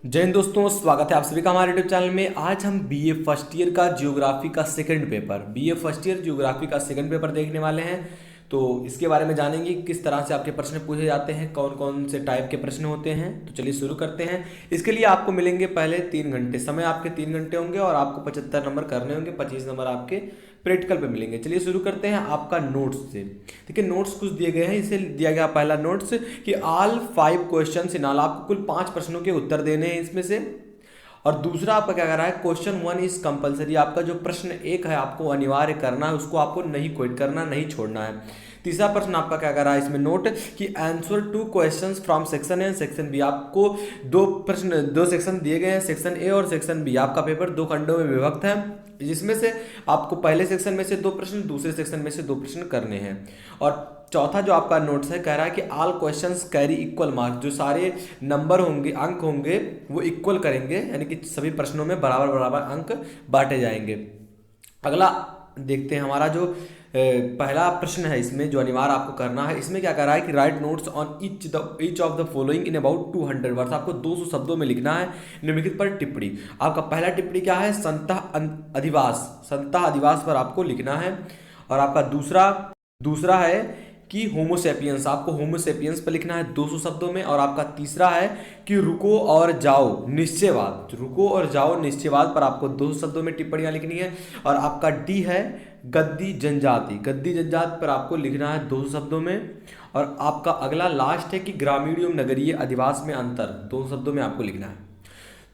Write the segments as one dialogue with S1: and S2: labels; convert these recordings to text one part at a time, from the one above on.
S1: जय हिंद दोस्तों, स्वागत है आप सभी का हमारे यूट्यूब चैनल में। आज हम बीए फर्स्ट ईयर का जियोग्राफी का second paper BA first year geography का सेकंड पेपर देखने वाले हैं। तो इसके बारे में जानेंगे किस तरह से आपके प्रश्न पूछे जाते हैं, कौन कौन से टाइप के प्रश्न होते हैं। तो चलिए शुरू करते हैं। इसके लिए आपको मिलेंगे पहले 3 घंटे समय, आपके 3 घंटे होंगे और आपको 75 नंबर करने होंगे। 25 नंबर आपके प्रैक्टिकल पे मिलेंगे। चलिए शुरू करते हैं आपका नोट्स से। देखिए नोट्स कुछ दिए गए हैं। इसे दिया गया पहला नोट्स कि ऑल 5 क्वेश्चन इन ऑल, आपको कुल 5 प्रश्नों के उत्तर देने हैं इसमें से। और दूसरा आपका क्या कर रहा है, क्वेश्चन 1 इज कंपलसरी, आपका जो प्रश्न 1 है आपको अनिवार्य करना है, उसको आपको नहीं क्विट करना, नहीं छोड़ना है। तीसरा प्रश्न आपका क्या कर रहा है इसमें नोट कि answer 2 questions from section A and section B, आपको दो सेक्शन दिए गए हैं, सेक्शन ए और सेक्शन बी। आपका पेपर 2 खंडों में विभक्त है, जिसमें से आपको पहले सेक्शन में से 2 प्रश्न, दूसरे सेक्शन में से 2 प्रश्न करने हैं। और चौथा जो आपका नोट्स है कह रहा है कि all questions carry equal marks, जो सारे नंबर होंगे, अंक होंगे, वो इक्वल करेंगे, यानी कि सभी प्रश्नों में बराबर बराबर अंक बांटे जाएंगे। अगला देखते हैं हमारा जो पहला प्रश्न है इसमें जो अनिवार्य आपको करना है। इसमें क्या कर रहा है कि right notes on each of the following in about 200 words, आपको 200 शब्दों में लिखना है। निम्नलिखित पर टिप्पणी, आपका पहला टिप्पणी क्या है, संतः अधिवास पर आपको लिखना है। और आपका दूसरा दूसरा है कि होमोसेपियंस, आपको होमोसेपियंस पर लिखना है 200 शब्दों में। और आपका तीसरा है कि रुको और जाओ निश्चयवाद, रुको और जाओ निश्चयवाद पर आपको 200 शब्दों में टिप्पणियां लिखनी है। और आपका डी है गद्दी जनजाति, गद्दी जनजाति पर आपको लिखना है 200 शब्दों में। और आपका अगला लास्ट है कि ग्रामीण एवं नगरीय अधिवास में अंतर, 200 शब्दों में आपको लिखना है।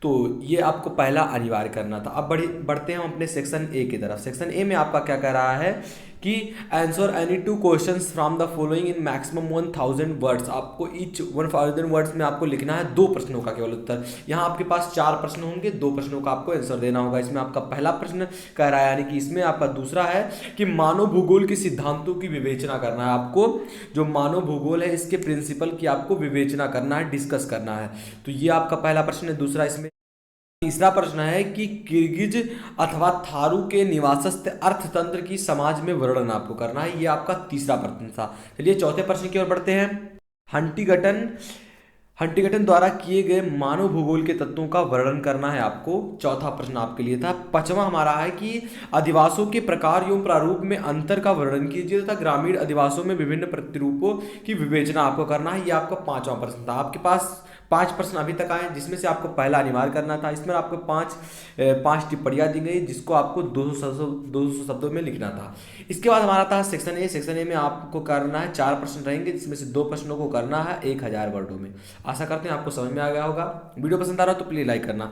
S1: तो ये आपको पहला अनिवार्य करना था। अब बढ़ते हैं हम अपने सेक्शन ए की तरफ। सेक्शन ए में आपका क्या कह रहा है कि answer any 2 questions from the following in maximum 1000 words, आपको ईच 1000 वर्ड्स में आपको लिखना है 2 प्रश्नों का केवल उत्तर। यहाँ आपके पास 4 प्रश्न होंगे, 2 प्रश्नों का आपको आंसर देना होगा। इसमें आपका पहला प्रश्न कह रहा है, यानी कि इसमें आपका दूसरा है कि मानव भूगोल के सिद्धांतों की विवेचना करना है। आपको जो मानव भूगोल है इसके प्रिंसिपल की आपको विवेचना करना है, डिस्कस करना है। तो ये आपका पहला प्रश्न है। दूसरा इसमें तीसरा प्रश्न है कि किर्गिज अथवा थारू के निवासस्थ अर्थतंत्र की समाज में वर्णन आपको करना है। ये आपका तीसरा प्रश्न था। चलिए चौथे प्रश्न की ओर बढ़ते हैं। हंटिगटन हंटिगटन द्वारा किए गए मानव भूगोल के तत्वों का वर्णन करना है आपको, चौथा प्रश्न आपके लिए था। पांचवा हमारा है कि अधिवासों के प्रकार एवं प्रारूप में अंतर का वर्णन कीजिए तथा ग्रामीण अधिवासों में विभिन्न प्रतिरूपों की विवेचना आपको करना है। ये आपका 5वां प्रश्न था। आपके पास 5 प्रश्न अभी तक आए, जिसमें से आपको पहला अनिवार्य करना था। इसमें आपको पांच टिप्पणियां दी गई, जिसको आपको 200 शब्दों में लिखना था। इसके बाद हमारा था सेक्शन ए। सेक्शन ए में आपको करना है 4 प्रश्न रहेंगे, जिसमें से 2 प्रश्नों को करना है 1000 वर्डों में। आशा करते हैं आपको समझ में आ गया होगा। वीडियो पसंद आ रहा हो तो प्लीज लाइक करना।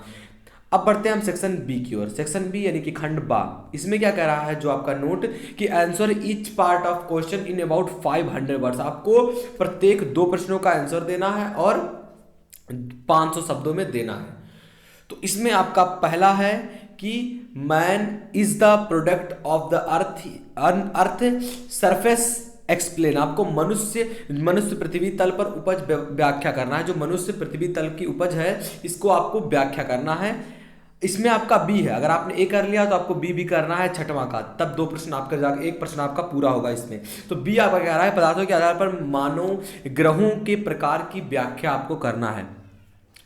S1: अब बढ़ते हैं हम सेक्शन बी की ओर। सेक्शन बी यानी कि खंड बा। इसमें क्या कह रहा है जो आपका नोट कि answer each part of question in about 500 words, आपको प्रत्येक 2 प्रश्नों का आंसर देना है और 500 शब्दों में देना है। तो इसमें आपका पहला है कि man is the product of the earth surface explain, आपको मनुष्य पृथ्वी तल पर उपज व्याख्या करना है। जो मनुष्य पृथ्वी तल की उपज है इसको आपको व्याख्या करना है। इसमें आपका बी है, अगर आपने ए कर लिया तो आपको बी भी करना है 6वां का, तब 2 प्रश्न आपका जाकर 1 प्रश्न आपका पूरा होगा इसमें। तो बी आपका कह रहा है पदार्थों के आधार पर मानव ग्रहों के प्रकार की व्याख्या आपको करना है।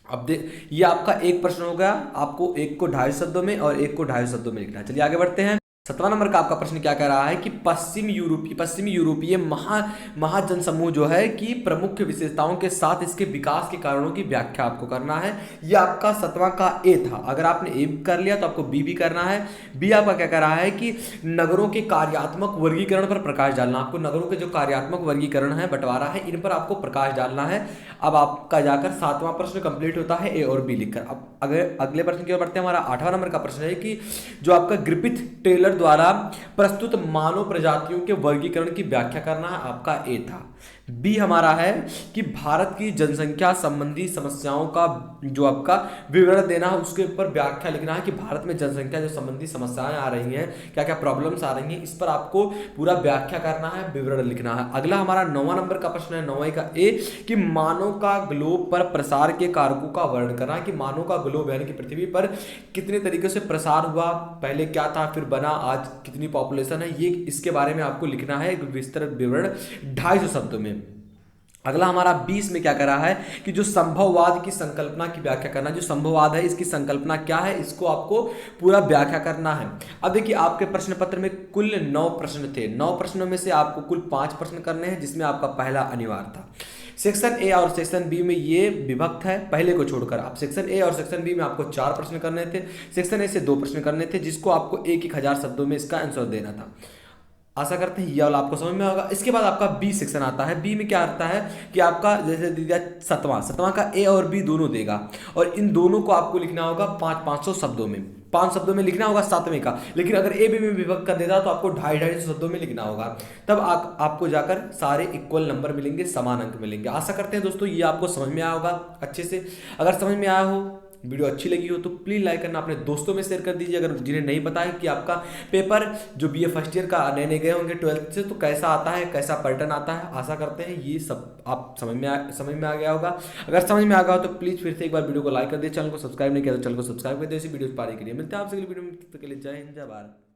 S1: अब ये आपका 1 प्रश्न हो गया। आपको एक को 250 शब्दों में और एक को 250 शब्दों में लिखना है। चलिए आगे बढ़ते हैं। 7वां नंबर का आपका प्रश्न क्या कह रहा है कि पश्चिमी यूरोपीय महाजन समूह जो है कि प्रमुख विशेषताओं के साथ इसके विकास के कारणों की व्याख्या आपको करना है। यह आपका 7वां का ए था। अगर आपने ए कर लिया तो आपको बी भी करना है। बी आपका क्या कह रहा है कि नगरों के कार्यात्मक वर्गीकरण पर प्रकाश डालना। आपको नगरों के जो कार्यात्मक वर्गीकरण है, बंटवारा है, इन पर आपको प्रकाश डालना है। अब आपका जाकर 7वां प्रश्न कंप्लीट होता है ए और बी लिखकर। अब अगले प्रश्न की ओर बढ़ते हैं। हमारा 8वां नंबर का प्रश्न है कि जो आपका ग्रिफिथ टेलर द्वारा प्रस्तुत मानव प्रजातियों के वर्गीकरण की व्याख्या करना है, आपका ए था। बी हमारा है कि भारत की जनसंख्या संबंधी समस्याओं का जो आपका विवरण देना है, उसके ऊपर व्याख्या लिखना है कि भारत में जनसंख्या जो संबंधी समस्याएं आ रही हैं, क्या क्या प्रॉब्लम्स आ रही हैं, इस पर आपको पूरा व्याख्या करना है, विवरण लिखना है। अगला हमारा 9वां नंबर का प्रश्न है, 9वें का ए कि मानव का ग्लोब पर प्रसार के कारकों का वर्णन करना है कि मानव का ग्लोब यानी कि पृथ्वी पर कितने तरीके से प्रसार हुआ, पहले क्या था, फिर बना, आज कितनी पॉपुलेशन है, ये इसके बारे में आपको लिखना है एक विस्तृत विवरण 250 शब्दों में। अगला हमारा 20 में क्या करा है कि जो संभववाद की संकल्पना की व्याख्या करना, जो संभववाद है इसकी संकल्पना क्या है, इसको आपको पूरा व्याख्या करना है। अब देखिए आपके प्रश्न पत्र में कुल 9 प्रश्न थे, 9 प्रश्नों में से आपको कुल 5 प्रश्न करने हैं, जिसमें आपका पहला अनिवार्य था। सेक्शन ए और सेक्शन बी में ये विभक्त है, पहले को छोड़कर। आप सेक्शन ए और सेक्शन बी में आपको 4 प्रश्न करने थे, सेक्शन ए से 2 प्रश्न करने थे, जिसको आपको 1,000 शब्दों में इसका आंसर देना था। आशा करते हैं ये वाला आपको समझ में होगा। इसके बाद आपका बी सेक्शन आता है। बी में क्या आता है कि आपका जैसे दे दिया सतवां का ए और बी दोनों देगा, और इन दोनों को आपको लिखना होगा 500 शब्दों में, 5 शब्दों में लिखना होगा सातवें का। लेकिन अगर ए बी में विभक्त कर देता तो आपको 250 शब्दों में लिखना होगा, तब आपको जाकर सारे इक्वल नंबर मिलेंगे, समान अंक मिलेंगे। आशा करते हैं दोस्तों ये आपको समझ में आया होगा अच्छे से। अगर समझ में आया हो, वीडियो अच्छी लगी हो तो प्लीज़ लाइक करना, अपने दोस्तों में शेयर कर दीजिए। अगर जिन्हें नहीं पता है कि आपका पेपर जो बीए फर्स्ट ईयर का नए नए गए होंगे 12th से, तो कैसा आता है, कैसा पैटर्न आता है, आशा करते हैं ये सब आप समझ में आ गया होगा। अगर समझ में आ गया हो तो प्लीज़ फिर से एक बार वीडियो को लाइक कर दिए, चैनल को सब्सक्राइब नहीं किया तो चैनल को सब्सक्राइब कर दिए। इसी वीडियो पाने के लिए मिलते हैं आपसे अगली वीडियो में, तब तक के लिए जय हिंद जय भारत।